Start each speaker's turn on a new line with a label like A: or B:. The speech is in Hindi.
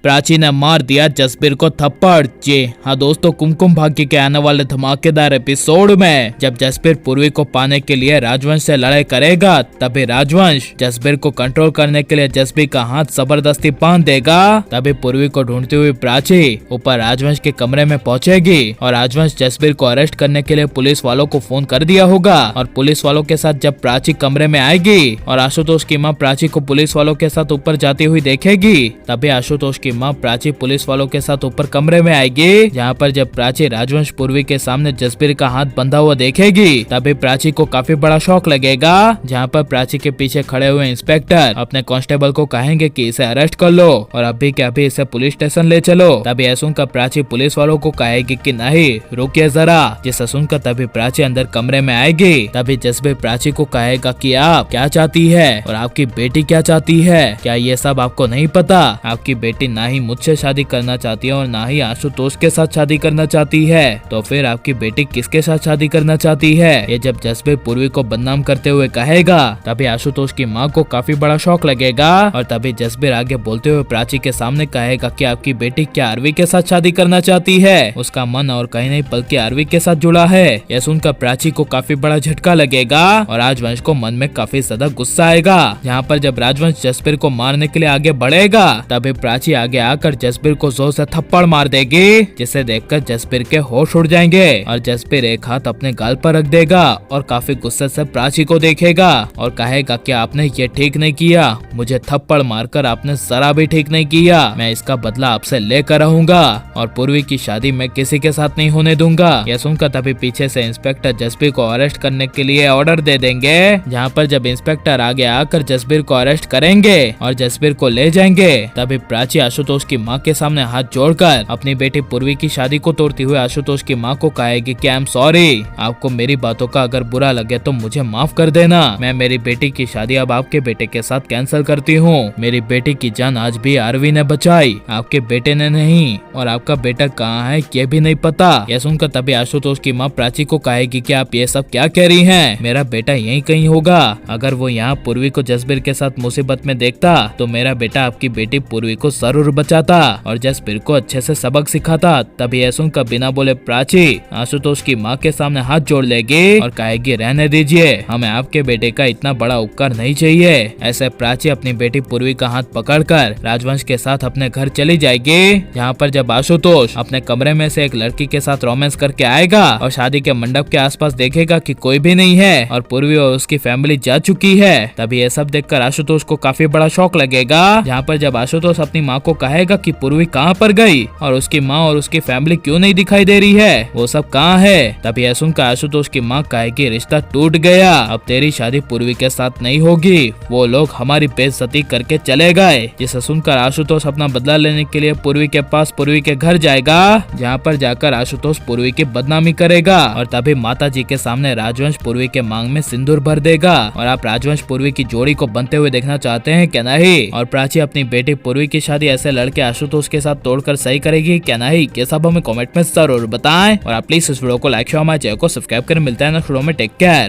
A: प्राची ने मार दिया जसबीर को थप्पड़। जी हाँ दोस्तों, कुमकुम भाग्य के आने वाले धमाकेदार एपिसोड में जब जसबीर पूर्वी को पाने के लिए राजवंश से लड़ाई करेगा, तभी राजवंश जसबीर को कंट्रोल करने के लिए जसबीर का हाथ जबरदस्ती बांध देगा। तभी पूर्वी को ढूंढती हुई प्राची ऊपर राजवंश के कमरे में पहुंचेगी और राजवंश जसबीर को अरेस्ट करने के लिए पुलिस वालों को फोन कर दिया होगा। और पुलिस वालों के साथ जब प्राची कमरे में आएगी और आशुतोष की माँ प्राची को पुलिस वालों के साथ ऊपर जाती हुई देखेगी, तभी आशुतोष की माँ प्राची पुलिस वालों के साथ ऊपर कमरे में आएगी। जहाँ पर जब प्राची राजवंश पूर्वी के सामने जसबीर का हाथ बंधा हुआ देखेगी, तभी प्राची को काफी बड़ा शौक लगेगा। जहाँ पर प्राची के पीछे खड़े हुए इंस्पेक्टर अपने कांस्टेबल को कहेंगे कि इसे अरेस्ट कर लो और अभी के अभी इसे पुलिस स्टेशन ले चलो। तभी यह सुनकर प्राची पुलिस वालों को कहेगी कि नहीं, रुकिए जरा। जिसे सुनकर तभी प्राची अंदर कमरे में आएगी। तभी जसबीर प्राची को कहेगा कि आप क्या चाहती है और आपकी बेटी क्या चाहती है, क्या ये सब आपको नहीं पता? आपकी बेटी ना ही मुझसे शादी करना चाहती है और ना ही आशुतोष के साथ शादी करना चाहती है, तो फिर आपकी बेटी किसके साथ शादी करना चाहती है? ये जब जसबीर पूर्वी को बदनाम करते हुए कहेगा, तभी आशुतोष की माँ को काफी बड़ा शौक लगेगा। और तभी जसबीर आगे बोलते हुए प्राची के सामने कहेगा कि आपकी बेटी क्या आरवी के साथ शादी करना चाहती है? उसका मन और कहीं नहीं बल्कि आरवी के साथ जुड़ा है। यह सुनकर प्राची को काफी बड़ा झटका लगेगा और राजवंश को मन में काफी ज्यादा गुस्सा आएगा। जहाँ पर जब राजवंश जसबीर को मारने के लिए आगे बढ़ेगा, तभी प्राची आगे आकर जसबीर को जोर से थप्पड़ मार देगी, जिसे देखकर जसबीर के होश उड़ जाएंगे और जसबीर एक हाथ अपने गाल पर रख देगा और काफी गुस्से से प्राची को देखेगा और कहेगा कि आपने ये ठीक नहीं किया, मुझे थप्पड़ मारकर आपने जरा भी ठीक नहीं किया, मैं इसका बदला आपसे लेकर रहूंगा और पूर्वी की शादी मैं किसी के साथ नहीं होने दूंगा। यह सुनकर तभी पीछे से इंस्पेक्टर जसबीर को अरेस्ट करने के लिए ऑर्डर दे देंगे। जहाँ पर जब इंस्पेक्टर आगे आकर जसबीर को अरेस्ट करेंगे और जसबीर को ले जाएंगे, तभी प्राची आशुतोष की माँ के सामने हाथ जोड़कर अपनी बेटी पूर्वी की शादी को तोड़ती हुए आशुतोष की माँ को कहेगी कि आई एम सॉरी, आपको मेरी बातों का अगर बुरा लगे तो मुझे माफ कर देना, मैं मेरी बेटी की शादी अब आपके बेटे के साथ कैंसिल करती हूँ। मेरी बेटी की जान आज भी आरवी ने बचाई, आपके बेटे ने नहीं, और आपका बेटा कहाँ है ये भी नहीं पता। यह सुनकर तभी आशुतोष की माँ प्राची को कहेगी कि आप ये सब क्या कह रही हैं? मेरा बेटा यहीं कहीं होगा, अगर वो यहाँ पूर्वी को जसबीर के साथ मुसीबत में देखता तो मेरा बेटा आपकी बेटी पूर्वी को जरूर बचाता और जसबीर को अच्छे से सबक सिखाता। तभी यह सुनकर बिना बोले प्राची आशुतोष की माँ के सामने हाथ जोड़ लेगी और कहेगी रहने दीजिए, हमें आपके बेटे का इतना बड़ा उपकार नहीं चाहिए। ऐसे प्राची अपनी बेटी पूर्वी का हाथ पकड़कर राजवंश के साथ अपने घर चली जाएगी। जहाँ पर जब आशुतोष अपने कमरे में से एक लड़की के साथ रोमांस करके आएगा और शादी के मंडप के आसपास देखेगा कि कोई भी नहीं है और पूर्वी और उसकी फैमिली जा चुकी है, तभी ये सब देखकर आशुतोष को काफी बड़ा शौक लगेगा। जहाँ पर जब आशुतोष अपनी माँ को कहेगा कि पूर्वी कहाँ पर गई और उसकी माँ और उसकी फैमिली क्यों नहीं दिखाई दे रही है, वो सब कहाँ है? तभी यह सुनकर आशुतोष की माँ कहेगी रिश्ता टूट गया, अब तेरी शादी पूर्वी के साथ नहीं होगी, वो लोग हमारी बेइज्जती करके चले गए। जिसे सुनकर आशुतोष अपना बदला लेने के लिए पूर्वी के पास पूर्वी के घर जाएगा। जहाँ पर जाकर आशुतोष पूर्वी की बदनामी करेगा और तभी माता जी के सामने राजवंश पूर्वी के मांग में सिंदूर भर देगा। और आप राजवंश पूर्वी की जोड़ी को बनते हुए देखना चाहते हैं क्या नहीं? और प्राची अपनी बेटी पूर्वी की शादी ऐसे लड़के आशुतोष के साथ तोड़कर सही करेगी क्या नहीं? ये सब हमें कमेंट में जरूर बताएं और आप प्लीज इस वीडियो को लाइक शेयर हमारे चैनल को सब्सक्राइब कर मिलता है नेक्स्ट वीडियो में। Take care.